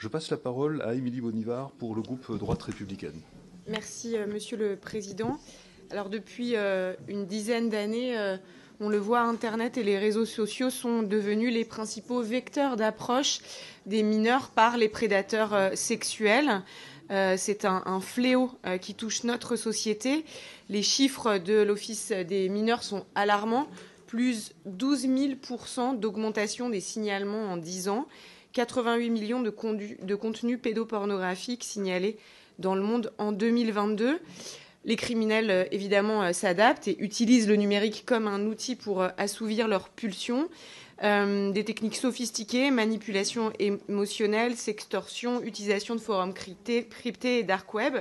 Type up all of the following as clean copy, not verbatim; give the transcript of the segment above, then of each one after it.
Je passe la parole à Émilie Bonivard pour le groupe Droite républicaine. Merci, Monsieur le Président. Alors, depuis une dizaine d'années, on le voit, Internet et les réseaux sociaux sont devenus les principaux vecteurs d'approche des mineurs par les prédateurs sexuels. C'est un fléau qui touche notre société. Les chiffres de l'Office des mineurs sont alarmants. Plus 12 000% d'augmentation des signalements en 10 ans. 88 millions de contenus pédopornographiques signalés dans le monde en 2022. Les criminels, évidemment, s'adaptent et utilisent le numérique comme un outil pour assouvir leurs pulsions. Des techniques sophistiquées, manipulation émotionnelle, sextorsion, utilisation de forums cryptés et dark web.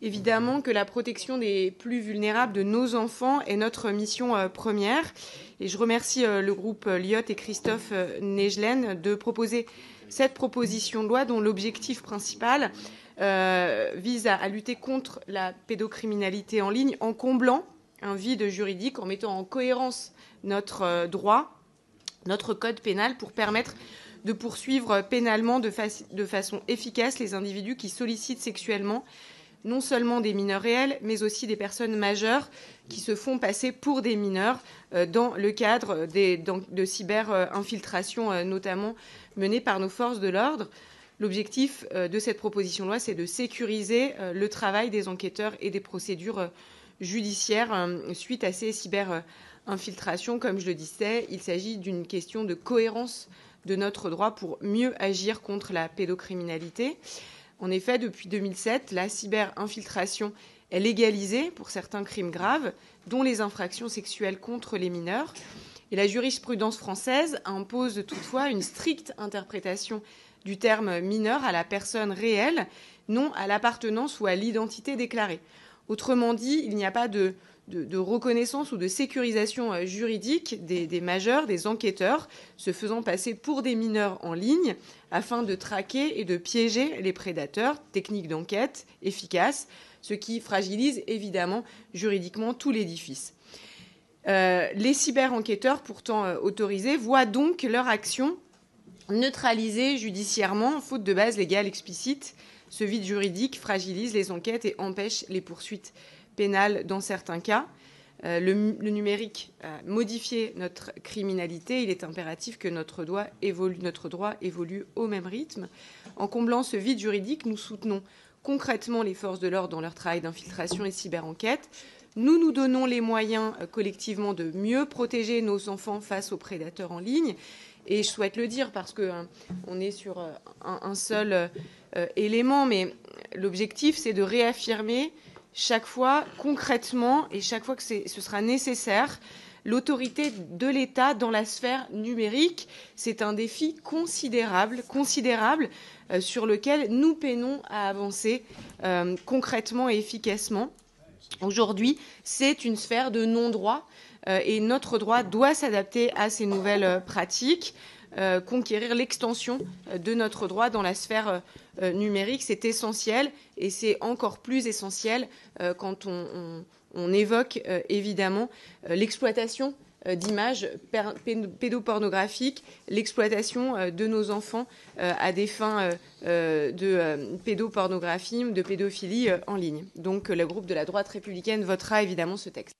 Évidemment que la protection des plus vulnérables de nos enfants est notre mission première. Et je remercie le groupe Liot et Christophe Negelen de proposer cette proposition de loi dont l'objectif principal vise à lutter contre la pédocriminalité en ligne en comblant un vide juridique, en mettant en cohérence notre droit, notre code pénal, pour permettre de poursuivre pénalement de façon efficace les individus qui sollicitent sexuellement non seulement des mineurs réels, mais aussi des personnes majeures qui se font passer pour des mineurs dans le cadre de cyber-infiltrations, notamment menées par nos forces de l'ordre. L'objectif de cette proposition de loi, c'est de sécuriser le travail des enquêteurs et des procédures judiciaires suite à ces cyber-infiltrations. Comme je le disais, il s'agit d'une question de cohérence de notre droit pour mieux agir contre la pédocriminalité. En effet, depuis 2007, la cyber-infiltration est légalisée pour certains crimes graves, dont les infractions sexuelles contre les mineurs. Et la jurisprudence française impose toutefois une stricte interprétation du terme mineur à la personne réelle, non à l'appartenance ou à l'identité déclarée. Autrement dit, il n'y a pas de reconnaissance ou de sécurisation juridique des majeurs, des enquêteurs, se faisant passer pour des mineurs en ligne afin de traquer et de piéger les prédateurs, technique d'enquête efficace, ce qui fragilise évidemment juridiquement tout l'édifice. Les cyber-enquêteurs, pourtant autorisés, voient donc leur action neutralisée judiciairement, faute de base légale explicite. Ce vide juridique fragilise les enquêtes et empêche les poursuites pénales dans certains cas. Le numérique a modifié notre criminalité. Il est impératif que notre droit évolue au même rythme. En comblant ce vide juridique, nous soutenons concrètement les forces de l'ordre dans leur travail d'infiltration et de cyber-enquête. Nous nous donnons les moyens collectivement de mieux protéger nos enfants face aux prédateurs en ligne. Et je souhaite le dire parce qu'on est sur un seul élément, mais l'objectif, c'est de réaffirmer chaque fois concrètement et chaque fois que ce sera nécessaire l'autorité de l'État dans la sphère numérique. C'est un défi considérable sur lequel nous peinons à avancer concrètement et efficacement. Aujourd'hui, c'est une sphère de non-droit et notre droit doit s'adapter à ces nouvelles pratiques. Conquérir l'extension de notre droit dans la sphère numérique, c'est essentiel et c'est encore plus essentiel quand on évoque évidemment l'exploitation d'images pédopornographiques, l'exploitation de nos enfants à des fins de pédopornographie, de pédophilie en ligne. Donc le groupe de la droite républicaine votera évidemment ce texte.